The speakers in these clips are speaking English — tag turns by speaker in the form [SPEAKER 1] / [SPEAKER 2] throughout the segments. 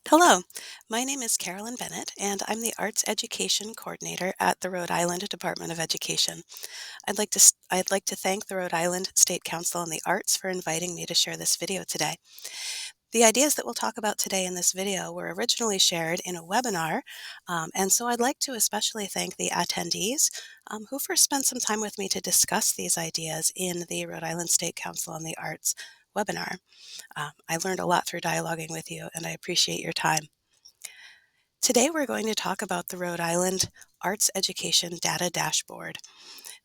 [SPEAKER 1] Hello, my name is Carolyn Bennett, and I'm the Arts Education Coordinator at the Rhode Island Department of Education. I'd like to thank the Rhode Island State Council on the Arts for inviting me to share this video today. The ideas that we'll talk about today in this video were originally shared in a webinar, and so I'd like to especially thank the attendees who first spent some time with me to discuss these ideas in the Rhode Island State Council on the Arts webinar. I learned a lot through dialoguing with you, and I appreciate your time. Today we're going to talk about the Rhode Island Arts Education Data Dashboard.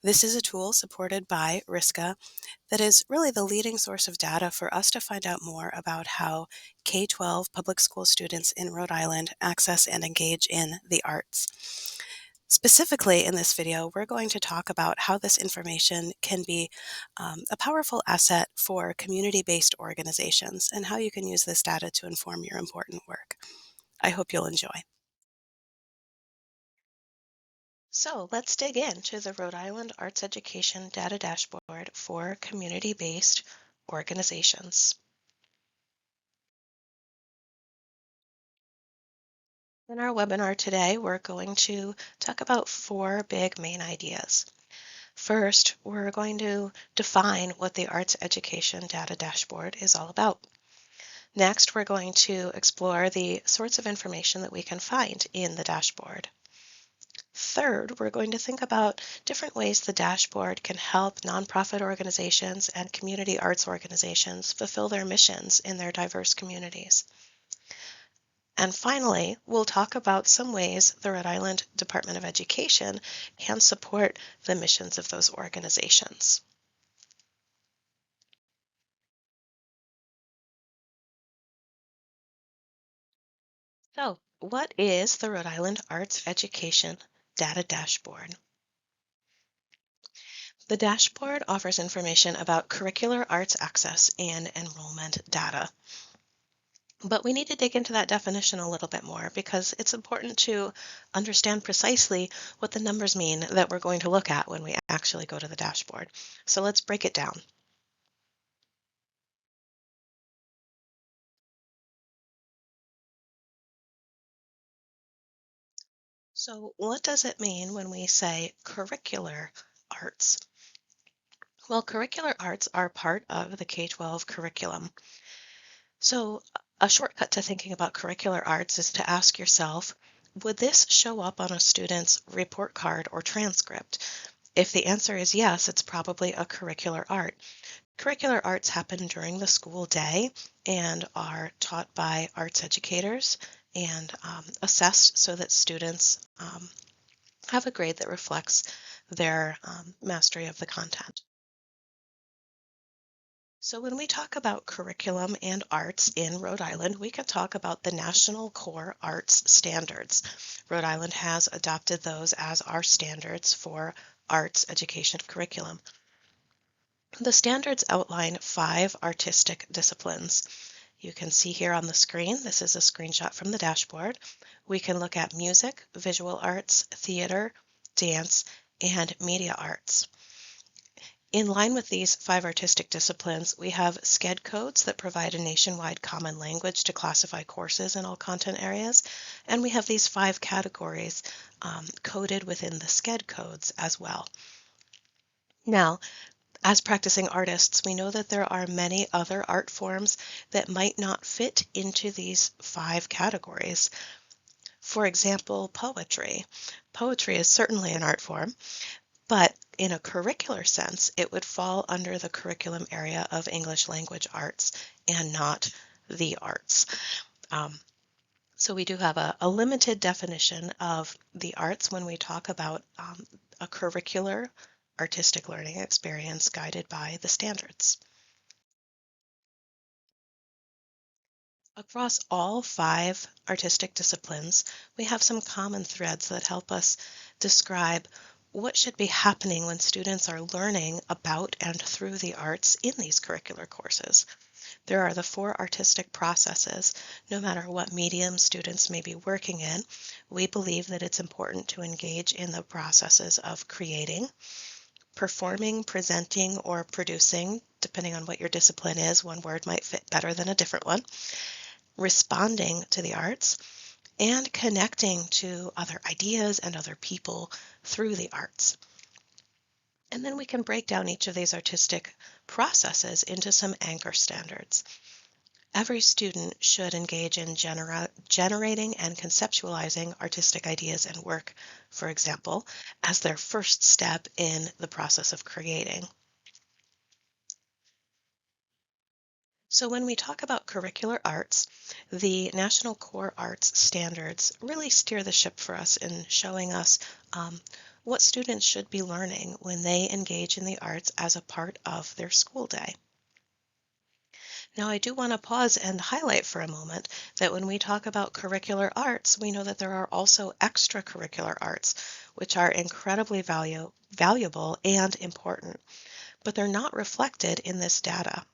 [SPEAKER 1] This is a tool supported by RISCA that is really the leading source of data for us to find out more about how K-12 public school students in Rhode Island access and engage in the arts. Specifically in this video, we're going to talk about how this information can be a powerful asset for community-based organizations and how you can use this data to inform your important work. I hope you'll enjoy. So let's dig into the Rhode Island Arts Education Data Dashboard for community-based organizations. In our webinar today, we're going to talk about four big main ideas. First, we're going to define what the Arts Education Data Dashboard is all about. Next, we're going to explore the sorts of information that we can find in the dashboard. Third, we're going to think about different ways the dashboard can help nonprofit organizations and community arts organizations fulfill their missions in their diverse communities. And finally, we'll talk about some ways the Rhode Island Department of Education can support the missions of those organizations. So, what is the Rhode Island Arts Education Data Dashboard? The dashboard offers information about curricular arts access and enrollment data. But we need to dig into that definition a little bit more because it's important to understand precisely what the numbers mean that we're going to look at when we actually go to the dashboard. So let's break it down. So what does it mean when we say curricular arts? Well, curricular arts are part of the K-12 curriculum. So a shortcut to thinking about curricular arts is to ask yourself, would this show up on a student's report card or transcript? If the answer is yes, it's probably a curricular art. Curricular arts happen during the school day and are taught by arts educators and assessed so that students have a grade that reflects their mastery of the content. So when we talk about curriculum and arts in Rhode Island, we can talk about the National Core Arts Standards. Rhode Island has adopted those as our standards for arts education curriculum. The standards outline 5 artistic disciplines. You can see here on the screen, this is a screenshot from the dashboard. We can look at music, visual arts, theater, dance, and media arts. In line with these 5 artistic disciplines, we have SCED codes that provide a nationwide common language to classify courses in all content areas, and we have these 5 categories coded within the SCED codes as well. Now, as practicing artists, we know that there are many other art forms that might not fit into these 5 categories. For example, poetry. Poetry is certainly an art form, but in a curricular sense, it would fall under the curriculum area of English language arts and not the arts. So we do have a limited definition of the arts when we talk about a curricular artistic learning experience guided by the standards. Across all 5 artistic disciplines, we have some common threads that help us describe what should be happening when students are learning about and through the arts in these curricular courses. There are the 4 artistic processes. No matter what medium students may be working in, we believe that it's important to engage in the processes of creating, performing, presenting, or producing. Depending on what your discipline is, one word might fit better than a different one. responding to the arts, and connecting to other ideas and other people through the arts. And then we can break down each of these artistic processes into some anchor standards. Every student should engage in generating and conceptualizing artistic ideas and work, for example, as their first step in the process of creating. So when we talk about curricular arts, the National Core Arts Standards really steer the ship for us in showing us what students should be learning when they engage in the arts as a part of their school day. Now, I do want to pause and highlight for a moment that when we talk about curricular arts, we know that there are also extracurricular arts, which are incredibly valuable and important, but they're not reflected in this data.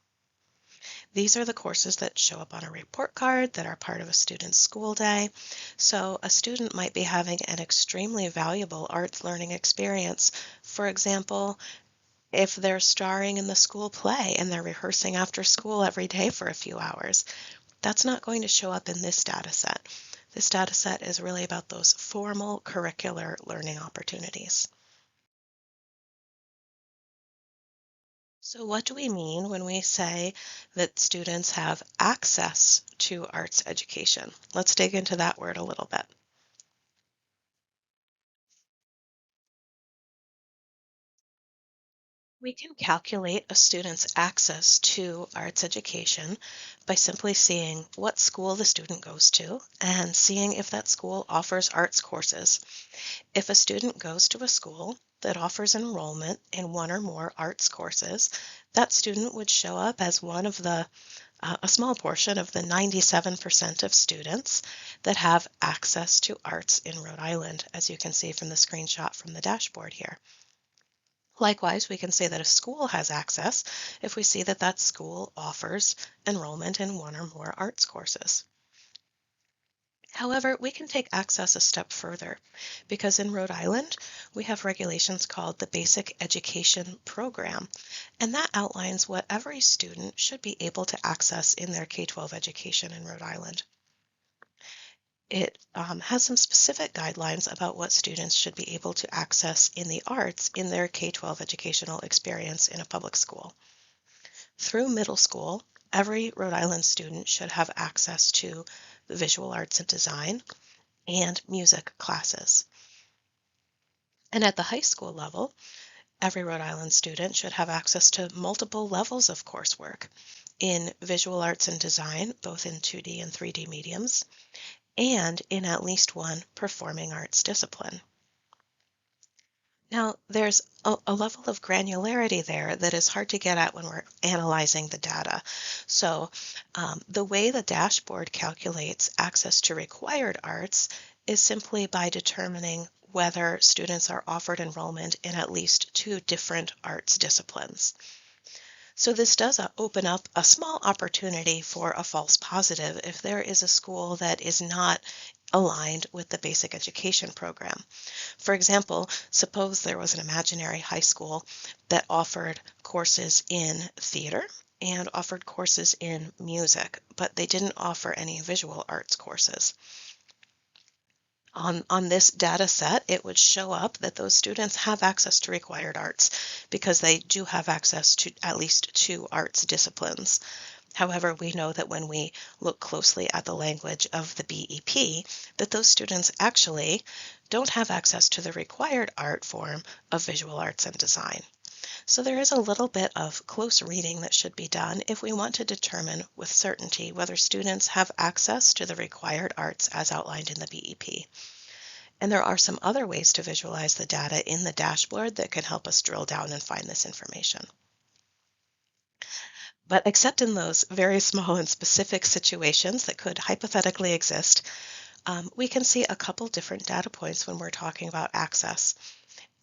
[SPEAKER 1] These are the courses that show up on a report card that are part of a student's school day. So a student might be having an extremely valuable arts learning experience. For example, if they're starring in the school play and they're rehearsing after school every day for a few hours, that's not going to show up in this data set. This data set is really about those formal curricular learning opportunities. So what do we mean when we say that students have access to arts education? Let's dig into that word a little bit. We can calculate a student's access to arts education by simply seeing what school the student goes to and seeing if that school offers arts courses. If a student goes to a school that offers enrollment in one or more arts courses, that student would show up as one of a small portion of the 97% of students that have access to arts in Rhode Island, as you can see from the screenshot from the dashboard here. Likewise, we can say that a school has access if we see that that school offers enrollment in one or more arts courses. However, we can take access a step further because in Rhode Island, we have regulations called the Basic Education Program, and that outlines what every student should be able to access in their K-12 education in Rhode Island. It has some specific guidelines about what students should be able to access in the arts in their K-12 educational experience in a public school. Through middle school, every Rhode Island student should have access to the visual arts and design and music classes. And at the high school level, every Rhode Island student should have access to multiple levels of coursework in visual arts and design, both in 2D and 3D mediums, and in at least one performing arts discipline. Now, there's a level of granularity there that is hard to get at when we're analyzing the data. So the way the dashboard calculates access to required arts is simply by determining whether students are offered enrollment in at least two different arts disciplines. So this does open up a small opportunity for a false positive if there is a school that is not aligned with the basic education program. For example, suppose there was an imaginary high school that offered courses in theater and offered courses in music, but they didn't offer any visual arts courses. On this data set, it would show up that those students have access to required arts because they do have access to at least two arts disciplines. However, we know that when we look closely at the language of the BEP, that those students actually don't have access to the required art form of visual arts and design. So there is a little bit of close reading that should be done if we want to determine with certainty whether students have access to the required arts as outlined in the BEP. And there are some other ways to visualize the data in the dashboard that can help us drill down and find this information. But except in those very small and specific situations that could hypothetically exist, we can see a couple different data points when we're talking about access.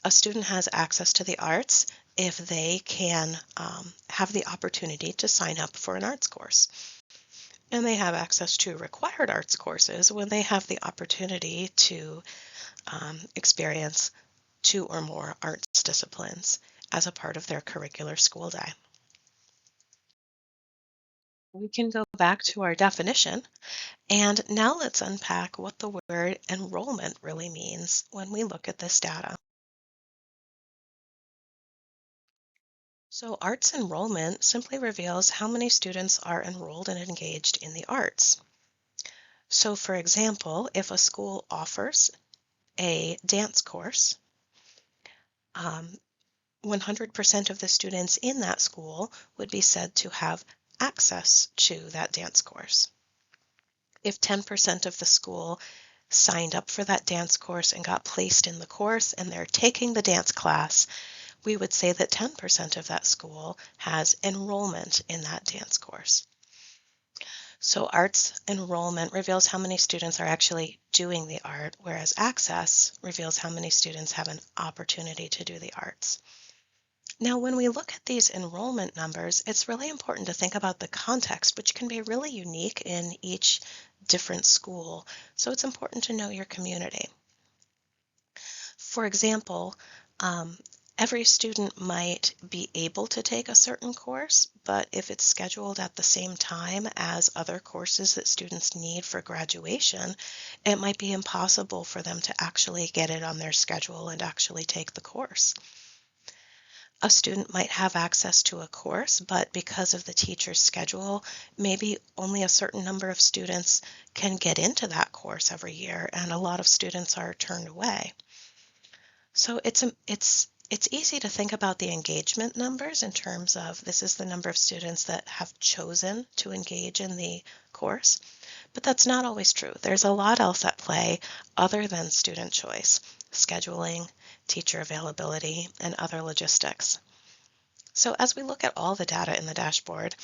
[SPEAKER 1] A student has access to the arts if they can have the opportunity to sign up for an arts course. And they have access to required arts courses when they have the opportunity to experience two or more arts disciplines as a part of their curricular school day. We can go back to our definition, and now let's unpack what the word enrollment really means when we look at this data. So, arts enrollment simply reveals how many students are enrolled and engaged in the arts. So, for example, if a school offers a dance course, um, 100% of the students in that school would be said to have access to that dance course. If 10% of the school signed up for that dance course and got placed in the course and they're taking the dance class, we would say that 10% of that school has enrollment in that dance course. So arts enrollment reveals how many students are actually doing the art, whereas access reveals how many students have an opportunity to do the arts. Now, when we look at these enrollment numbers, it's really important to think about the context, which can be really unique in each different school. So it's important to know your community. For example, um, every student might be able to take a certain course, but if it's scheduled at the same time as other courses that students need for graduation, it might be impossible for them to actually get it on their schedule and actually take the course. A student might have access to a course, but because of the teacher's schedule, maybe only a certain number of students can get into that course every year, and a lot of students are turned away. So it's easy to think about the engagement numbers in terms of this is the number of students that have chosen to engage in the course, but that's not always true. There's a lot else at play other than student choice, scheduling, teacher availability, and other logistics. So as we look at all the data in the dashboard,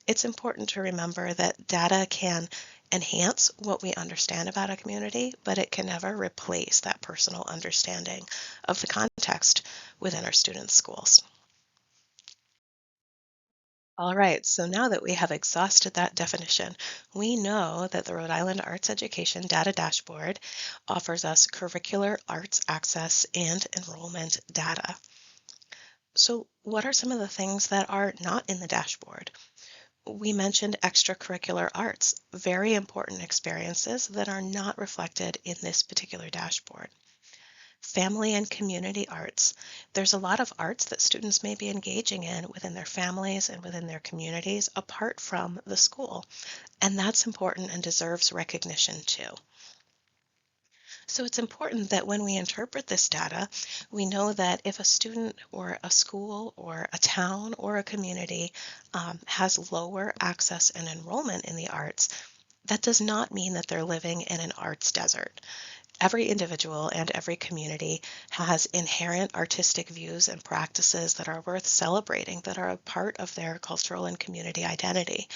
[SPEAKER 1] it's important to remember that data can enhance what we understand about a community, but it can never replace that personal understanding of the context within our students' schools. All right, so now that we have exhausted that definition, we know that the Rhode Island Arts Education Data Dashboard offers us curricular arts access and enrollment data. So what are some of the things that are not in the dashboard? We mentioned extracurricular arts, very important experiences that are not reflected in this particular dashboard. Family and community arts. There's a lot of arts that students may be engaging in within their families and within their communities apart from the school, and that's important and deserves recognition too. So it's important that when we interpret this data, we know that if a student or a school or a town or a community has lower access and enrollment in the arts, that does not mean that they're living in an arts desert. Every individual and every community has inherent artistic views and practices that are worth celebrating, that are a part of their cultural and community identity.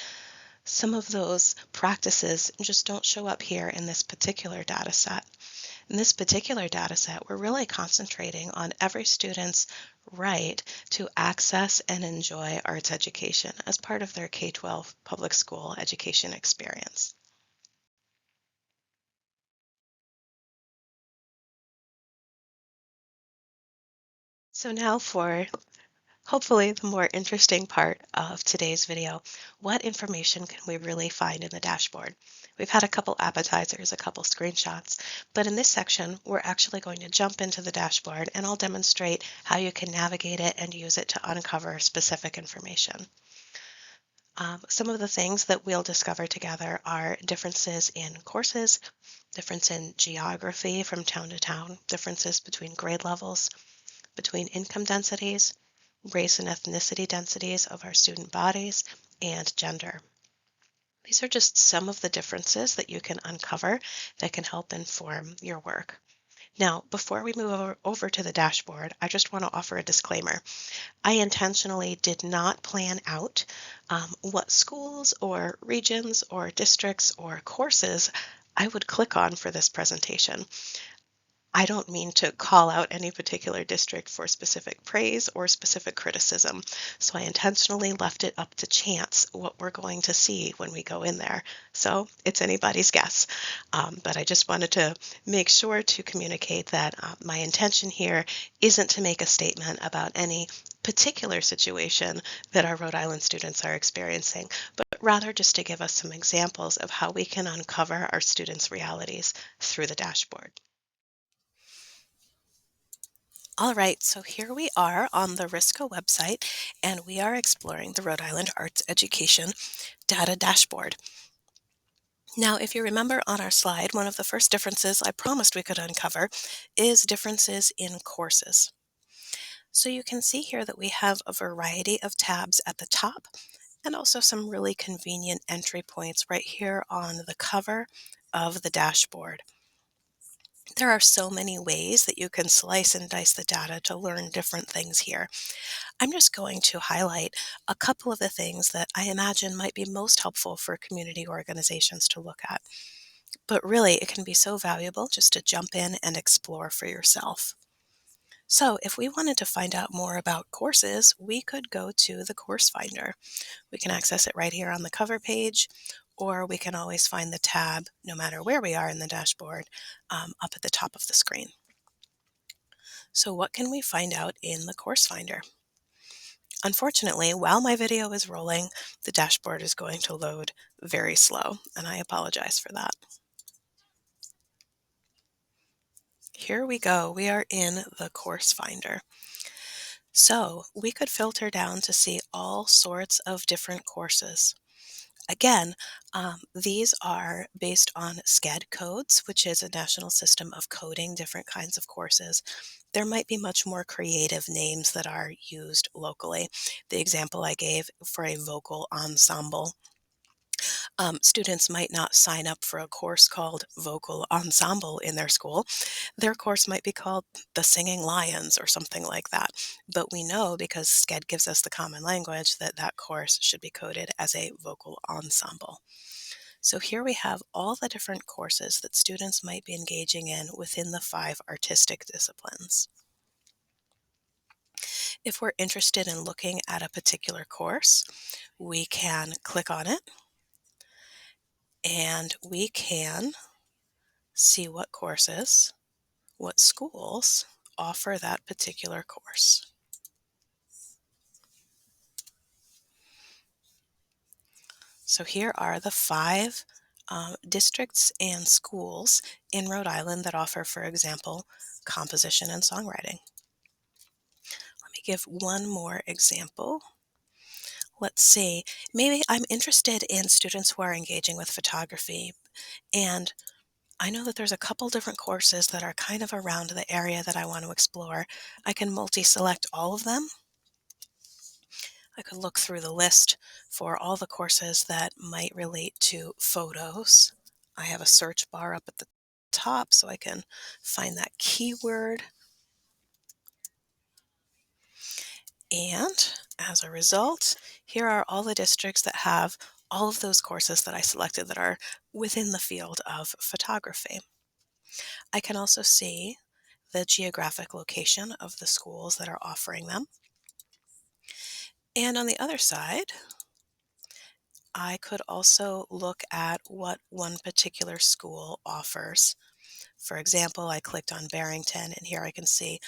[SPEAKER 1] Some of those practices just don't show up here in this particular data set. In this particular data set, we're really concentrating on every student's right to access and enjoy arts education as part of their K-12 public school education experience. So now for hopefully the more interesting part of today's video, what information can we really find in the dashboard? We've had a couple appetizers, a couple screenshots, but in this section, we're actually going to jump into the dashboard and I'll demonstrate how you can navigate it and use it to uncover specific information. Some of the things that we'll discover together are differences in courses, difference in geography from town to town, differences between grade levels, between income densities, race and ethnicity densities of our student bodies, and gender. These are just some of the differences that you can uncover that can help inform your work. Now, before we move over to the dashboard, I just want to offer a disclaimer. I intentionally did not plan out what schools or regions or districts or courses I would click on for this presentation. I don't mean to call out any particular district for specific praise or specific criticism, so I intentionally left it up to chance what we're going to see when we go in there. So it's anybody's guess. But I just wanted to make sure to communicate that my intention here isn't to make a statement about any particular situation that our Rhode Island students are experiencing, but rather just to give us some examples of how we can uncover our students' realities through the dashboard. All right, so here we are on the RISCA website, and we are exploring the Rhode Island Arts Education Data Dashboard. Now, if you remember on our slide, one of the first differences I promised we could uncover is differences in courses. So you can see here that we have a variety of tabs at the top and also some really convenient entry points right here on the cover of the dashboard. There are so many ways that you can slice and dice the data to learn different things here. I'm just going to highlight a couple of the things that I imagine might be most helpful for community organizations to look at. But really, it can be so valuable just to jump in and explore for yourself. So, if we wanted to find out more about courses, we could go to the Course Finder. We can access it right here on the cover page, or we can always find the tab, no matter where we are in the dashboard, up at the top of the screen. So, what can we find out in the Course Finder? Unfortunately, while my video is rolling, the dashboard is going to load very slow, and I apologize for that. Here we go. We are in the Course Finder. So we could filter down to see all sorts of different courses. Again, these are based on SCED codes, which is a national system of coding different kinds of courses. There might be much more creative names that are used locally. The example I gave for a vocal ensemble, students might not sign up for a course called vocal ensemble in their school. Their course might be called the Singing Lions or something like that. But we know, because SCED gives us the common language, that that course should be coded as a vocal ensemble. So here we have all the different courses that students might be engaging in within the 5 artistic disciplines. If we're interested in looking at a particular course, we can click on it and we can see what courses, what schools offer that particular course. So here are the 5 districts and schools in Rhode Island that offer, for example, composition and songwriting. Let me give one more example. Let's see, maybe I'm interested in students who are engaging with photography, and I know that there's a couple different courses that are kind of around the area that I want to explore. I can multi-select all of them. I could look through the list for all the courses that might relate to photos. I have a search bar up at the top so I can find that keyword. And as a result, here are all the districts that have all of those courses that I selected that are within the field of photography. I can also see the geographic location of the schools that are offering them. And on the other side, I could also look at what one particular school offers. For example, I clicked on Barrington, and here I can see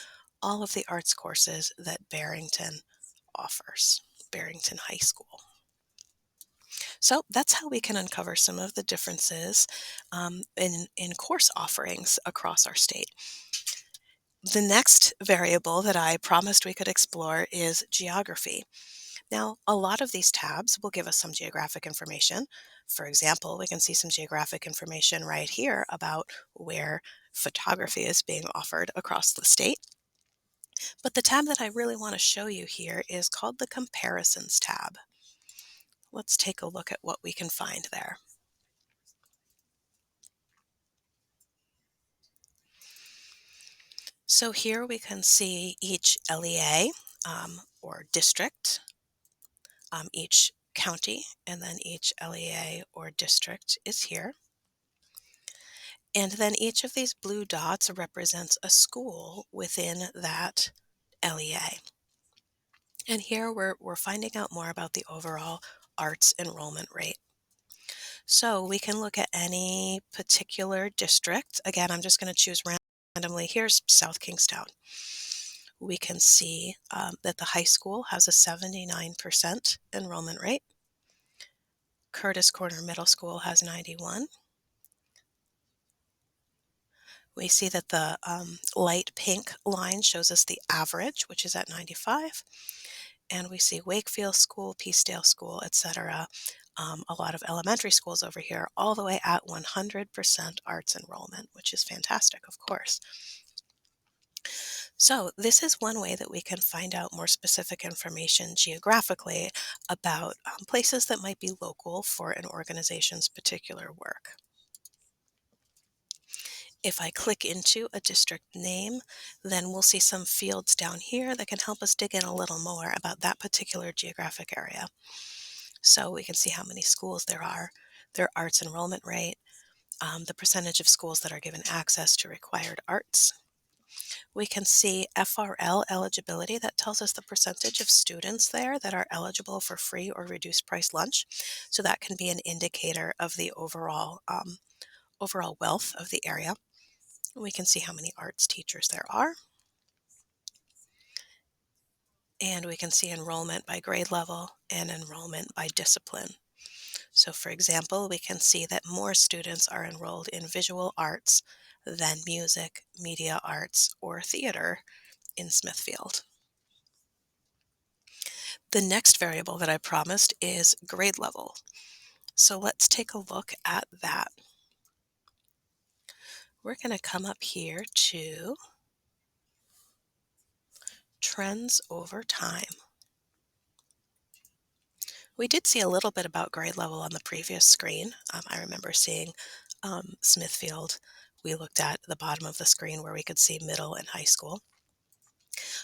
[SPEAKER 1] all of the arts courses that Barrington offers, Barrington High School. So that's how we can uncover some of the differences in course offerings across our state. The next variable that I promised we could explore is geography. Now, a lot of these tabs will give us some geographic information. For example, we can see some geographic information right here about where photography is being offered across the state. But the tab that I really want to show you here is called the Comparisons tab. Let's take a look at what we can find there. So here we can see each LEA or district, each county, and then each LEA or district is here. And then each of these blue dots represents a school within that LEA. And here we're finding out more about the overall arts enrollment rate. So we can look at any particular district. Again, I'm just going to choose randomly. Here's South Kingstown. We can see that the high school has a 79% enrollment rate. Curtis Corner Middle School has 91. We see that the light pink line shows us the average, which is at 95. And we see Wakefield School, Peacedale School, etc. A lot of elementary schools over here, all the way at 100% arts enrollment, which is fantastic, of course. So this is one way that we can find out more specific information geographically about places that might be local for an organization's particular work. If I click into a district name, then we'll see some fields down here that can help us dig in a little more about that particular geographic area. So we can see how many schools there are, their arts enrollment rate, the percentage of schools that are given access to required arts. We can see FRL eligibility. That tells us the percentage of students there that are eligible for free or reduced price lunch. So that can be an indicator of the overall wealth of the area. We can see how many arts teachers there are. And we can see enrollment by grade level and enrollment by discipline. So for example, we can see that more students are enrolled in visual arts than music, media arts, or theater in Smithfield. The next variable that I promised is grade level. So let's take a look at that. We're going to come up here to trends over time. We did see a little bit about grade level on the previous screen. I remember seeing Smithfield. We looked at the bottom of the screen where we could see middle and high school.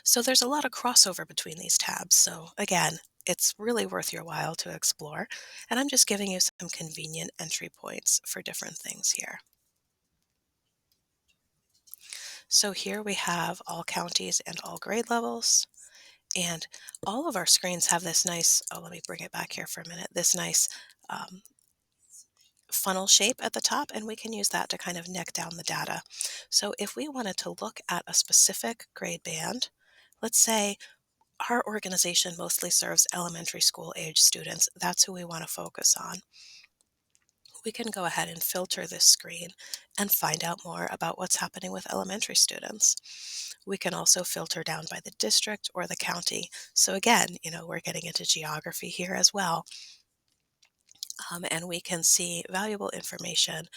[SPEAKER 1] So there's a lot of crossover between these tabs. So again, it's really worth your while to explore. And I'm just giving you some convenient entry points for different things here. So here we have all counties and all grade levels. And all of our screens have this nice, oh, let me bring it back here for a minute, this nice um, funnel shape at the top, and we can use that to kind of neck down the data. So if we wanted to look at a specific grade band, let's say our organization mostly serves elementary school age students, that's who we want to focus on. We can go ahead and filter this screen and find out more about what's happening with elementary students. We can also filter down by the district or the county. So again, we're getting into geography here as well. And we can see valuable information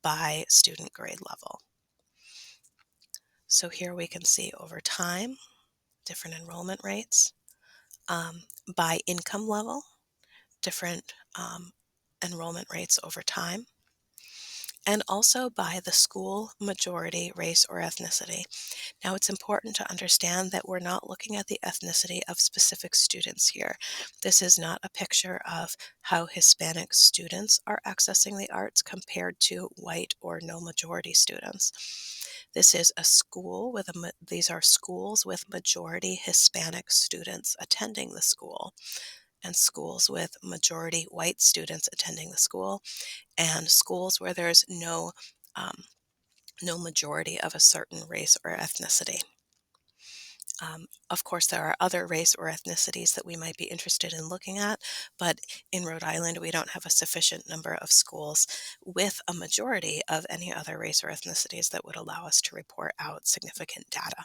[SPEAKER 1] by student grade level. So here we can see over time, different enrollment rates, by income level, different enrollment rates over time, and also by the school majority, race, or ethnicity. Now, it's important to understand that we're not looking at the ethnicity of specific students here. This is not a picture of how Hispanic students are accessing the arts compared to white or no majority students. This is a school these are schools with majority Hispanic students attending the school, and schools with majority white students attending the school, and schools where there's no majority of a certain race or ethnicity. Of course, there are other race or ethnicities that we might be interested in looking at, but in Rhode Island, we don't have a sufficient number of schools with a majority of any other race or ethnicities that would allow us to report out significant data.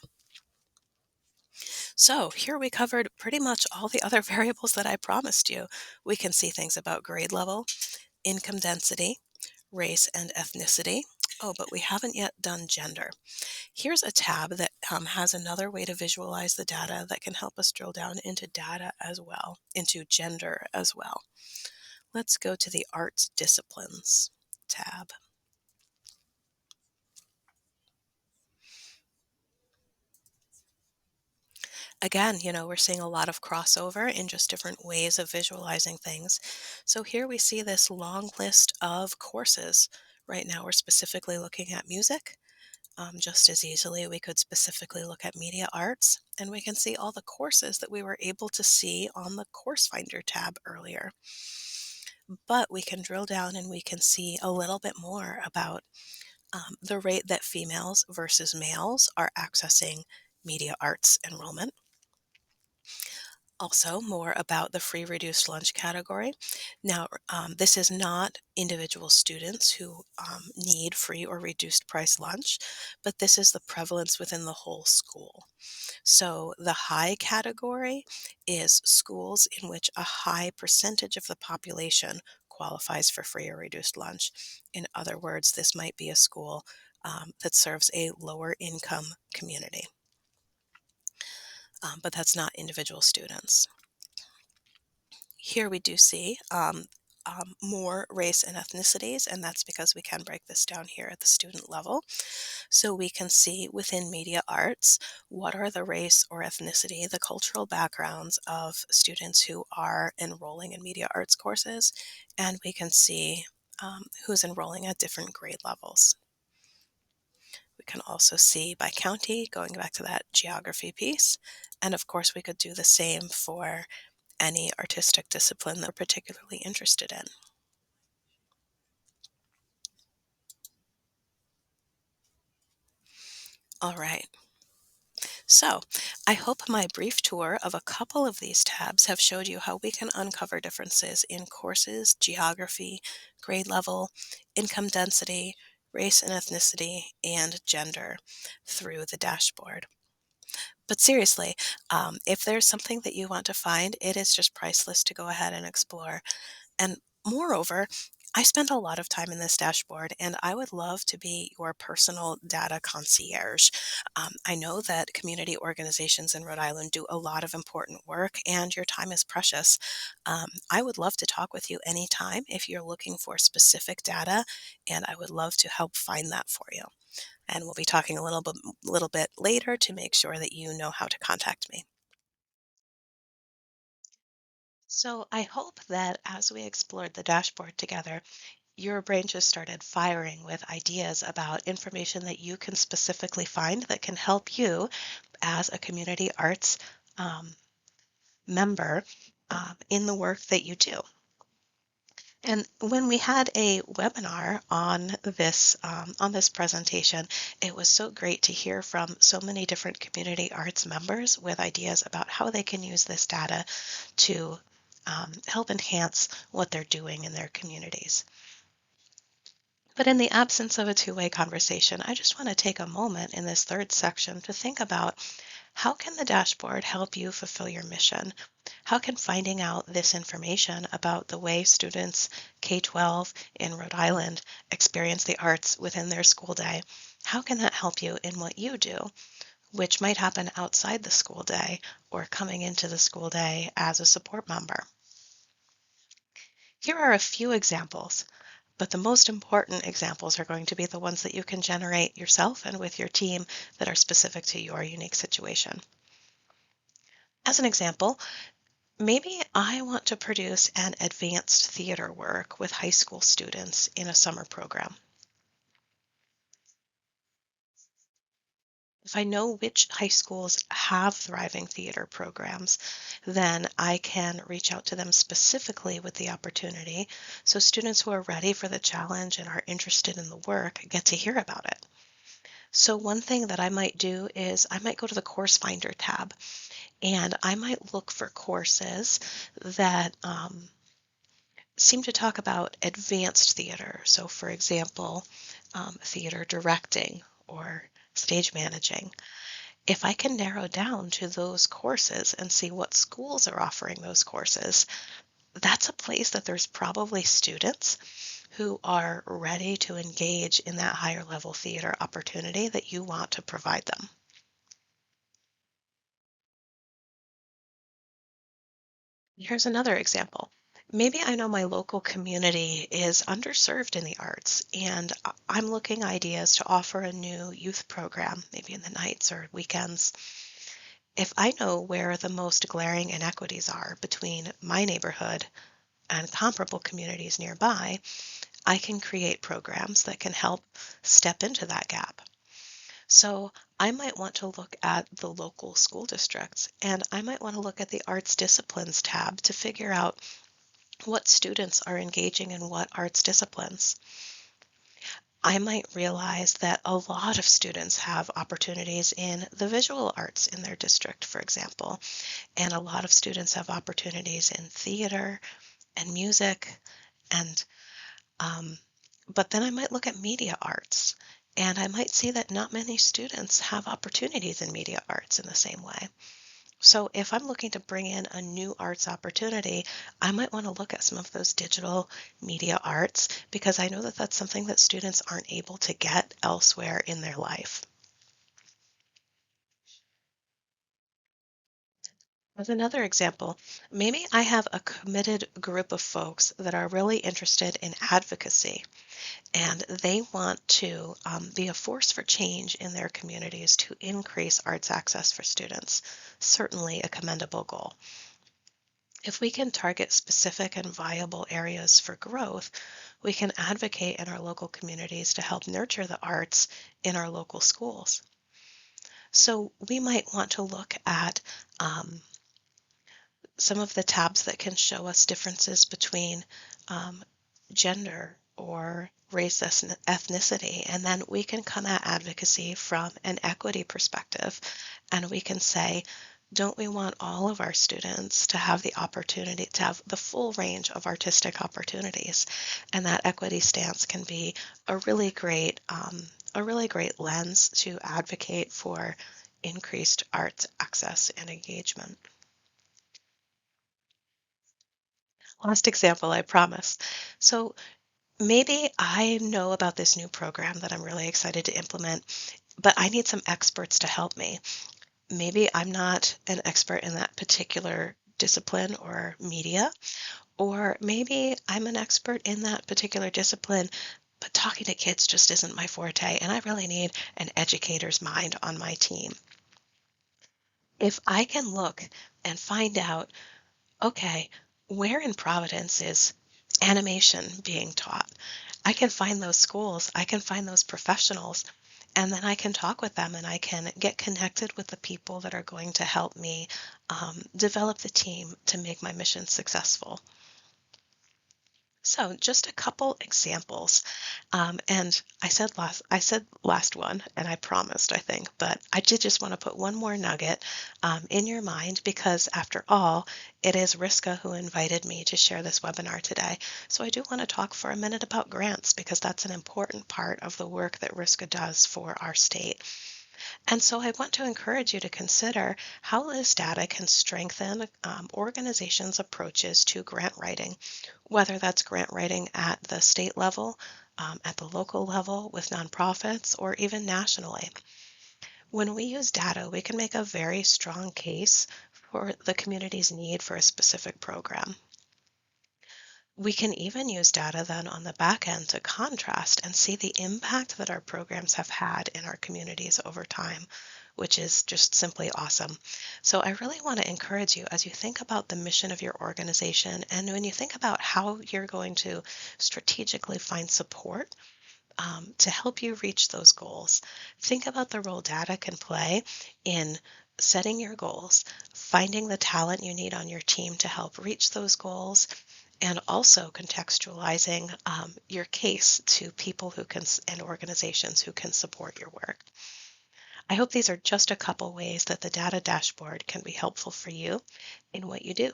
[SPEAKER 1] So here we covered pretty much all the other variables that I promised you. We can see things about grade level, income density, race and ethnicity. Oh, but we haven't yet done gender. Here's a tab that has another way to visualize the data that can help us drill down into data as well, into gender as well. Let's go to the Arts Disciplines tab. Again, we're seeing a lot of crossover in just different ways of visualizing things. So here we see this long list of courses Right now, we're specifically looking at music. Just as easily, we could specifically look at media arts, and we can see all the courses that we were able to see on the Course Finder tab earlier. But we can drill down and we can see a little bit more about the rate that females versus males are accessing media arts enrollment. Also, more about the free reduced lunch category. Now, this is not individual students who need free or reduced price lunch, but this is the prevalence within the whole school. So, the high category is schools in which a high percentage of the population qualifies for free or reduced lunch. In other words, this might be a school that serves a lower income community, but that's not individual students. Here we do see more race and ethnicities, and that's because we can break this down here at the student level. So we can see within media arts, what are the race or ethnicity, the cultural backgrounds of students who are enrolling in media arts courses, and we can see who's enrolling at different grade levels. We can also see by county, going back to that geography piece, and of course we could do the same for any artistic discipline that we're particularly interested in. All right. So, I hope my brief tour of a couple of these tabs have showed you how we can uncover differences in courses, geography, grade level, income density, race and ethnicity, and gender through the dashboard. But seriously, if there's something that you want to find, it is just priceless to go ahead and explore. And moreover, I spend a lot of time in this dashboard, and I would love to be your personal data concierge. I know that community organizations in Rhode Island do a lot of important work, and your time is precious. I would love to talk with you anytime if you're looking for specific data, and I would love to help find that for you. And we'll be talking a little bit later to make sure that you know how to contact me. So I hope that as we explored the dashboard together, your brain just started firing with ideas about information that you can specifically find that can help you as a community arts um, member in the work that you do. And when we had a webinar on this presentation, it was so great to hear from so many different community arts members with ideas about how they can use this data to help enhance what they're doing in their communities. But in the absence of a two-way conversation, I just want to take a moment in this third section to think about how can the dashboard help you fulfill your mission? How can finding out this information about the way students K-12 in Rhode Island experience the arts within their school day, how can that help you in what you do, which might happen outside the school day or coming into the school day as a support member? Here are a few examples, but the most important examples are going to be the ones that you can generate yourself and with your team that are specific to your unique situation. As an example, maybe I want to produce an advanced theater work with high school students in a summer program. If I know which high schools have thriving theater programs, then I can reach out to them specifically with the opportunity so students who are ready for the challenge and are interested in the work get to hear about it. So one thing that I might do is I might go to the Course Finder tab and I might look for courses that seem to talk about advanced theater. So for example, theater directing or stage managing. If I can narrow down to those courses and see what schools are offering those courses, that's a place that there's probably students who are ready to engage in that higher level theater opportunity that you want to provide them. Here's another example. Maybe I know my local community is underserved in the arts, and I'm looking ideas to offer a new youth program, maybe in the nights or weekends. If I know where the most glaring inequities are between my neighborhood and comparable communities nearby, I can create programs that can help step into that gap. So I might want to look at the local school districts, and I might want to look at the arts disciplines tab to figure out what students are engaging in what arts disciplines. I might realize that a lot of students have opportunities in the visual arts in their district, for example, and a lot of students have opportunities in theater and music, and um, but then I might look at media arts, and I might see that not many students have opportunities in media arts in the same way. So if I'm looking to bring in a new arts opportunity, I might want to look at some of those digital media arts because I know that that's something that students aren't able to get elsewhere in their life. As another example, maybe I have a committed group of folks that are really interested in advocacy and they want to be a force for change in their communities to increase arts access for students. Certainly a commendable goal. If we can target specific and viable areas for growth, we can advocate in our local communities to help nurture the arts in our local schools. So we might want to look at some of the tabs that can show us differences between um, gender or race, ethnicity, and then we can come at advocacy from an equity perspective, and we can say, don't we want all of our students to have the opportunity to have the full range of artistic opportunities? And that equity stance can be a really great lens to advocate for increased arts access and engagement. Last example, I promise. So maybe I know about this new program that I'm really excited to implement, but I need some experts to help me. Maybe I'm not an expert in that particular discipline or media, or maybe I'm an expert in that particular discipline, but talking to kids just isn't my forte, and I really need an educator's mind on my team. If I can look and find out, okay, where in Providence is animation being taught? I can find those schools, I can find those professionals, and then I can talk with them and I can get connected with the people that are going to help me develop the team to make my mission successful. So just a couple examples. And I said last one, and I promised, I think, but I did just want to put one more nugget in your mind because after all, it is Riska who invited me to share this webinar today. So I do want to talk for a minute about grants because that's an important part of the work that Riska does for our state. And so I want to encourage you to consider how this data can strengthen organizations' approaches to grant writing, whether that's grant writing at the state level, at the local level with nonprofits, or even nationally. When we use data, we can make a very strong case for the community's need for a specific program. We can even use data then on the back end to contrast and see the impact that our programs have had in our communities over time, which is just simply awesome. So I really want to encourage you as you think about the mission of your organization and when you think about how you're going to strategically find support to help you reach those goals, think about the role data can play in setting your goals, finding the talent you need on your team to help reach those goals, and also contextualizing your case to people who can and organizations who can support your work. I hope these are just a couple ways that the data dashboard can be helpful for you in what you do.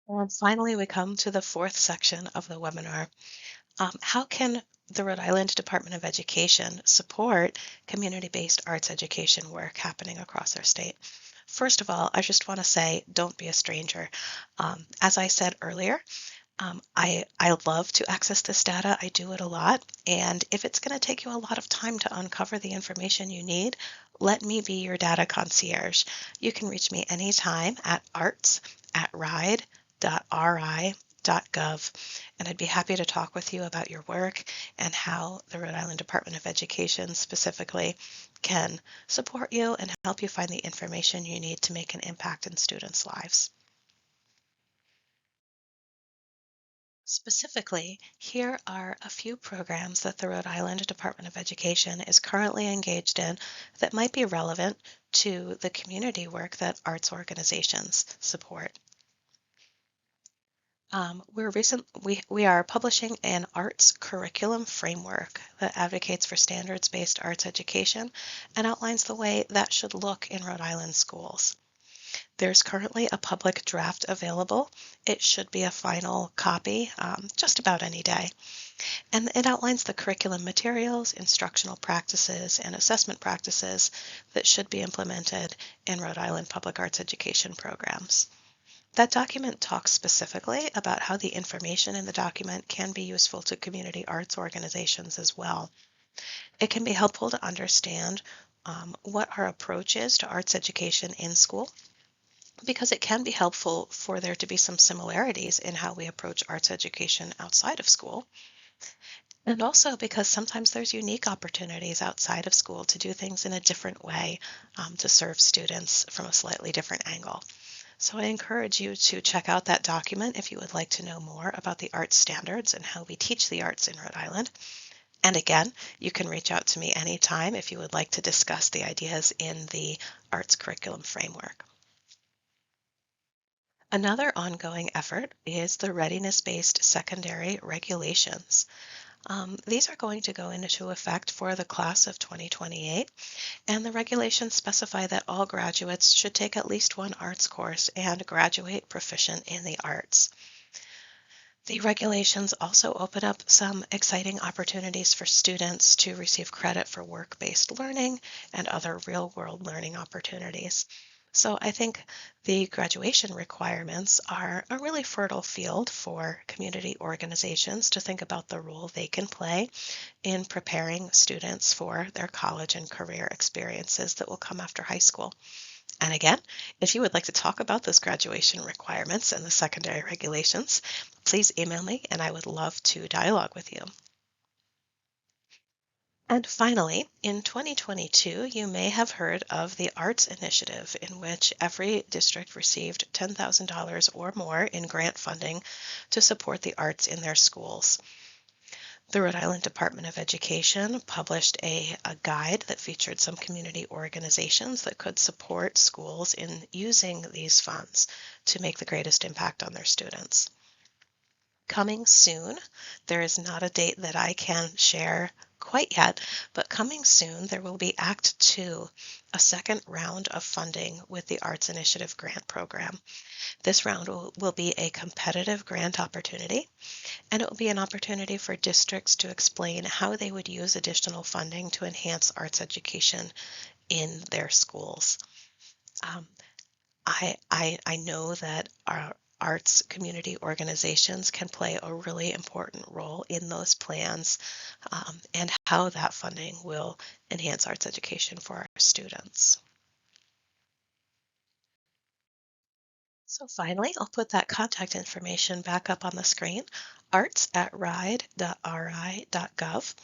[SPEAKER 1] And finally, we come to the fourth section of the webinar. How can the Rhode Island Department of Education support community-based arts education work happening across our state? First of all, I just want to say, don't be a stranger. As I said earlier, I love to access this data. I do it a lot. And if it's going to take you a lot of time to uncover the information you need, let me be your data concierge. You can reach me anytime at arts@ride.ri.gov. And I'd be happy to talk with you about your work and how the Rhode Island Department of Education specifically can support you and help you find the information you need to make an impact in students' lives. Specifically, here are a few programs that the Rhode Island Department of Education is currently engaged in that might be relevant to the community work that arts organizations support. We are publishing an arts curriculum framework that advocates for standards-based arts education and outlines the way that should look in Rhode Island schools. There's currently a public draft available. It should be a final copy just about any day. And it outlines the curriculum materials, instructional practices, and assessment practices that should be implemented in Rhode Island public arts education programs. That document talks specifically about how the information in the document can be useful to community arts organizations as well. It can be helpful to understand what our approach is to arts education in school, because it can be helpful for there to be some similarities in how we approach arts education outside of school. And also because sometimes there's unique opportunities outside of school to do things in a different way to serve students from a slightly different angle. So I encourage you to check out that document if you would like to know more about the arts standards and how we teach the arts in Rhode Island. And again, you can reach out to me anytime if you would like to discuss the ideas in the arts curriculum framework. Another ongoing effort is the readiness-based secondary regulations. These are going to go into effect for the class of 2028, and the regulations specify that all graduates should take at least one arts course and graduate proficient in the arts. The regulations also open up some exciting opportunities for students to receive credit for work-based learning and other real-world learning opportunities. So I think the graduation requirements are a really fertile field for community organizations to think about the role they can play in preparing students for their college and career experiences that will come after high school. And again, if you would like to talk about those graduation requirements and the secondary regulations, please email me and I would love to dialogue with you. And finally, in 2022, you may have heard of the Arts Initiative, in which every district received $10,000 or more in grant funding to support the arts in their schools. The Rhode Island Department of Education published a guide that featured some community organizations that could support schools in using these funds to make the greatest impact on their students. Coming soon, there is not a date that I can share quite yet, but coming soon there will be Act 2, a second round of funding with the Arts Initiative Grant Program. This round will be a competitive grant opportunity, and it will be an opportunity for districts to explain how they would use additional funding to enhance arts education in their schools. I know that our arts community organizations can play a really important role in those plans and how that funding will enhance arts education for our students. So finally, I'll put that contact information back up on the screen, arts@ride.ri.gov.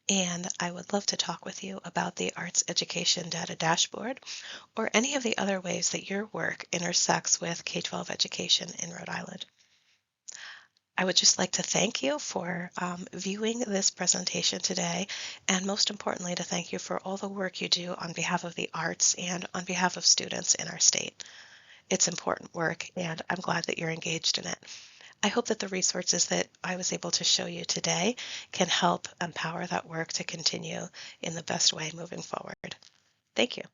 [SPEAKER 1] And I would love to talk with you about the Arts Education Data Dashboard or any of the other ways that your work intersects with K-12 education in Rhode Island. I would just like to thank you for viewing this presentation today, and most importantly, to thank you for all the work you do on behalf of the arts and on behalf of students in our state. It's important work, and I'm glad that you're engaged in it. I hope that the resources that I was able to show you today can help empower that work to continue in the best way moving forward. Thank you.